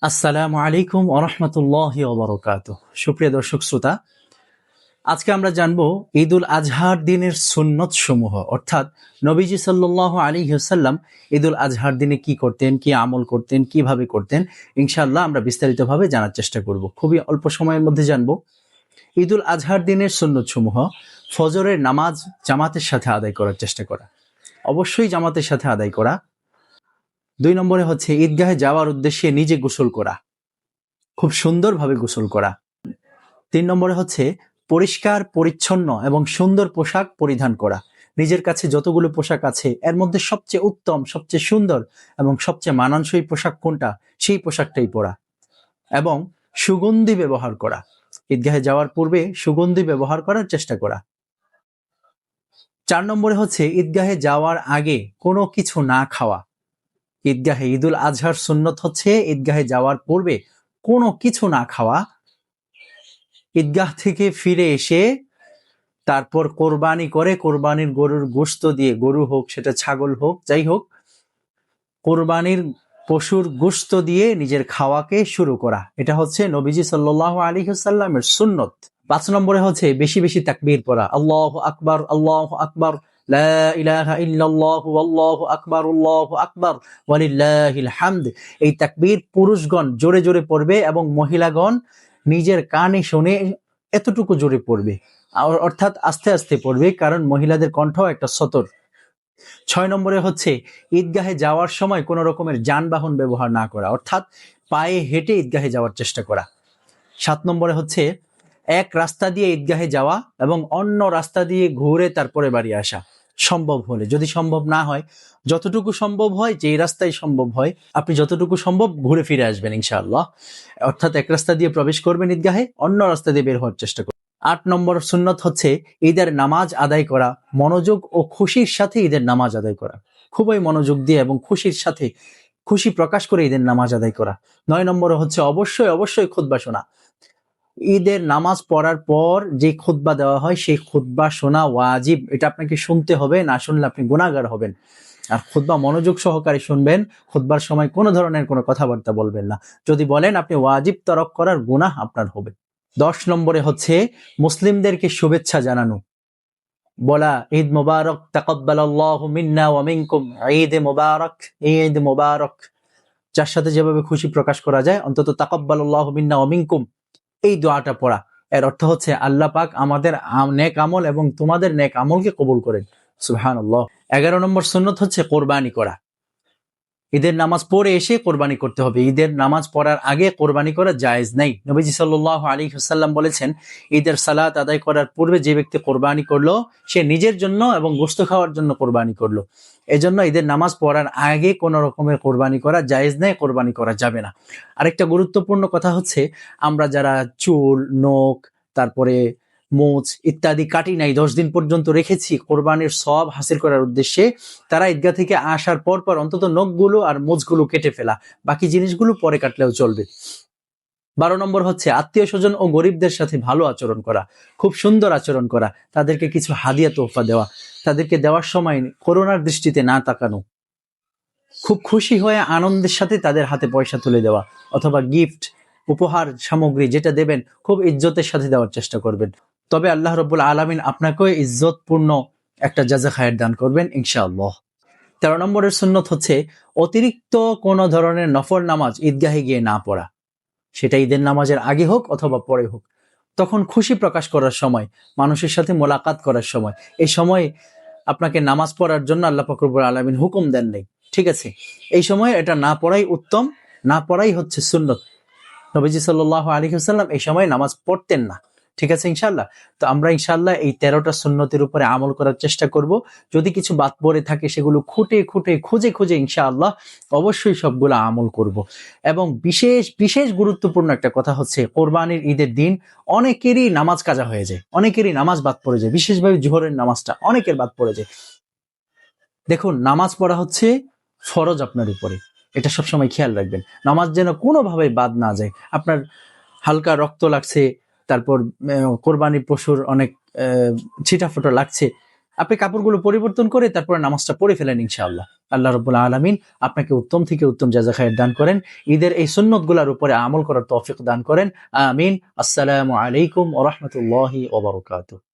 আসসালামু আলাইকুম ওয়া রাহমাতুল্লাহি ওয়া বারাকাতুহু। সুপ্রিয় দর্শক শ্রোতা, আজকে আমরা জানবো ঈদুল আজহার দিনের সুন্নত সমূহ, অর্থাৎ নবীজি সাল্লাল্লাহু আলাইহি ওয়াসাল্লাম ঈদুল আজহার দিনে কি করতেন, কি আমল করতেন, কিভাবে করতেন। ইনশাআল্লাহ আমরা বিস্তারিতভাবে জানার চেষ্টা করব। খুবই অল্প সময়ের মধ্যে জানবো ঈদুল আজহার দিনের সুন্নত সমূহ। ফজরের নামাজ জামাতের সাথে আদায় করার চেষ্টা করা, অবশ্যই জামাতের সাথে আদায় করা। 2 নম্বরে হচ্ছে ঈদগাহে যাওয়ার উদ্দেশ্যে নিজে গোসল করা, খুব সুন্দরভাবে গোসল করা। 3 নম্বরে হচ্ছে পরিষ্কার পরিচ্ছন্ন এবং সুন্দর পোশাক পরিধান করা। নিজের কাছে যতগুলো পোশাক আছে এর মধ্যে সবচেয়ে উত্তম, সবচেয়ে সুন্দর এবং সবচেয়ে মানানসই পোশাক কোনটা, সেই পোশাকটাই পরা। এবং সুগন্ধি ব্যবহার করা, ঈদগাহে যাওয়ার পূর্বে সুগন্ধি ব্যবহার করার চেষ্টা করা। 4 নম্বরে হচ্ছে ঈদগাহে যাওয়ার আগে কোনো কিছু না খাওয়া। ঈদগাহে ঈদুল আজহার সুন্নত হচ্ছে ঈদগাহে যাওয়ার পূর্বে কোনো কিছু না খাওয়া। ঈদগাহ থেকে ফিরে এসে তারপর কোরবানি করে কোরবানির গরুর গোশত দিয়ে, গরু হোক সেটা ছাগল হোক যাই হোক, কোরবানির পশুর গোশত দিয়ে নিজের খাওয়াকে শুরু করা। এটা হচ্ছে নবীজি সাল্লাল্লাহু আলাইহি ওয়াসাল্লামের সুন্নত। 5 নম্বরে হচ্ছে বেশি বেশি তাকবীর পড়া। আল্লাহু আকবার, আল্লাহু আকবার, লা ইলাহা ইল্লাল্লাহু আল্লাহু আকবার, আল্লাহু আকবার ওয়ালিল্লাহিল হামদ। এই তাকবীর পুরুষগণ জোরে জোরে পড়বে এবং মহিলাগণ নিজের কানে শুনে এতটুকু জোরে পড়বে, অর্থাৎ আস্তে আস্তে পড়বে, কারণ মহিলাদের কণ্ঠ একটা সতর। 6 নম্বরে হচ্ছে ঈদগাহে যাওয়ার সময় কোনো রকমের যানবাহন ব্যবহার না করা, অর্থাৎ পায়ে হেঁটে ঈদগাহে যাওয়ার চেষ্টা করা। 7 নম্বরে হচ্ছে এক রাস্তা দিয়ে ঈদগাহে যাওয়া এবং অন্য রাস্তা দিয়ে ঘুরে তারপরে বাড়ি আসা, সম্ভব হলে। যদি সম্ভব না হয়, যতটুকু সম্ভব হয়, যেই রাস্তায় সম্ভব হয় আপনি যতটুকু সম্ভব ঘুরে ফিরে আসবেন ইনশাআল্লাহ। অর্থাৎ এক রাস্তা দিয়ে প্রবেশ করবেন ঈদগাহে, অন্য রাস্তা দিয়ে বের হওয়ার চেষ্টা করবেন। 8 নম্বর সুন্নত হচ্ছে ঈদের নামাজ আদায় করা, মনোযোগ ও খুশির সাথে ঈদের নামাজ আদায় করা, খুবই মনোযোগ দিয়ে এবং খুশির সাথে, খুশি প্রকাশ করে ঈদের নামাজ আদায় করা। 9 নম্বরে হচ্ছে অবশ্যই অবশ্যই খুতবা শোনা। ঈদের নামাজ পড়ার পর যে খুতবা দেওয়া হয় সেই খুতবা শোনা ওয়াজিব, এটা আপনাকে শুনতে হবে, না শুনলে আপনি গুনাহগার হবেন। আর খুতবা মনোযোগ সহকারে শুনবেন, খুতবার সময় কোনো ধরনের কোনো কথাবার্তা বলবেন না। যদি বলেন আপনি ওয়াজিব তরক করার গুনাহ আপনার হবে। 10 নম্বরে হচ্ছে মুসলিমদেরকে শুভেচ্ছা জানানো, বলা ঈদ মুবারক, তাকাব্বালাল্লাহু মিন্না ওয়া মিনকুম, ঈদ মুবারক, ঈদ মুবারক। যার সাথে যেভাবে খুশি প্রকাশ করা যায়, অন্তত তাকাব্বালাল্লাহু মিন্না ওয়া মিনকুম এই দোয়াটা পড়া। এর অর্থ হচ্ছে আল্লাহ পাক আমাদের নেক আমল এবং তোমাদের নেক আমলকে কবুল করেন। সুবহানাল্লাহ। 11 নম্বর সুন্নত হচ্ছে কোরবানি করা। ঈদের নামাজ পড়ে এসে কোরবানি করতে হবে, ঈদের নামাজ পড়ার আগে কোরবানি করা জায়েজ নেই। নবীজি সাল্লাল্লাহু আলাইহি ওয়াসাল্লাম বলেছেন, ঈদের সালাত আদায় করার পূর্বে যে ব্যক্তি কোরবানি করলো সে নিজের জন্য এবং গোশত খাওয়ার জন্য কোরবানি করলো। এজন্য ঈদের নামাজ পড়ার আগে কোনো রকমের কোরবানি করা জায়েজ নেই, কোরবানি করা যাবে না। আরেকটা গুরুত্বপূর্ণ কথা হচ্ছে, আমরা যারা চুল, নখ, তারপরে মোচ ইত্যাদি কাটি নাই, 10 দিন পর্যন্ত রেখেছি কোরবানির সওয়াব হাসিল করার উদ্দেশ্যে, তারা ঈদগাহ থেকে আসার পর অন্তত নখগুলো আর মোচগুলো কেটে ফেলা, বাকি জিনিসগুলো পরে কাটলেও চলবে। 12 নম্বর হচ্ছে আত্মীয় স্বজন ও গরিবদের সাথে ভালো আচরণ করা, খুব সুন্দর আচরণ করা, তাদেরকে কিছু হাদিয়া তোহফা দেওয়া, তাদেরকে দেওয়ার সময় করোনার দৃষ্টিতে না তাকানো, খুব খুশি হয়ে আনন্দের সাথে তাদের হাতে পয়সা তুলে দেওয়া, অথবা গিফট, উপহার সামগ্রী যেটা দেবেন খুব ইজ্জতের সাথে দেওয়ার চেষ্টা করবেন। তবে আল্লাহ রাব্বুল আলামিন আপনাকেও ইজ্জতপূর্ণ একটা জাযা খায়ের দান করবেন ইনশাআল্লাহ। 13 নম্বরের সুন্নত হচ্ছে অতিরিক্ত কোনো ধরনের নফল নামাজ ঈদগাহে গিয়ে না পড়া, সেটা ঈদের নামাজের আগে হোক অথবা পরে হোক। তখন খুশি প্রকাশ করার সময়, মানুষের সাথে মোলাকাত করার সময়, এই সময় আপনাকে নামাজ পড়ার জন্য আল্লাহ পাক রব্বুল আলামিন হুকুম দেন নাই, ঠিক আছে? এই সময় এটা না পড়াই উত্তম, না পড়াই হচ্ছে সুন্নত। নবীজি সাল্লাল্লাহু আলাইহি ওয়াসাল্লাম এই সময় নামাজ পড়তেন না, ঠিক আছে ইনশাআল্লাহ? তো আমরা ইনশাআল্লাহ এই 13টা সুন্নতের উপরে আমল করার চেষ্টা করব। যদি কিছু বাদ পড়ে থাকে সেগুলো খুঁটে খুঁজে খুঁজে ইনশাআল্লাহ অবশ্যই সবগুলো আমল করব। এবং বিশেষ বিশেষ গুরুত্বপূর্ণ একটা কথা হচ্ছে, কোরবানির ঈদের দিন অনেকেরই নামাজ কাজা হয়ে যায়, অনেকেরই নামাজ বাদ পড়ে যায়, বিশেষভাবে জোহরের নামাজটা অনেকের বাদ পড়ে যায়। দেখুন, নামাজ পড়া হচ্ছে ফরজ আপনার উপরে, এটা সবসময় খেয়াল রাখবেন। নামাজ যেন কোনোভাবে বাদ না যায়। আপনার হালকা রক্ত লাগছে, তারপর কোরবানির পশুর অনেক ছিটাফোটা লাগছে, আপনি কাপড়গুলো পরিবর্তন করে তারপরে নামাজটা পড়ে ফেলেন ইনশাআল্লাহ। আল্লাহ রাব্বুল আলামিন আপনাকে উত্তম থেকে উত্তম জাযা খায়ের দান করেন, ঈদের এই সুন্নতগুলোর উপরে আমল করার তৌফিক দান করেন। আমিন। আসসালামু আলাইকুম ওয়া রাহমাতুল্লাহি ওয়া বারাকাতুহু।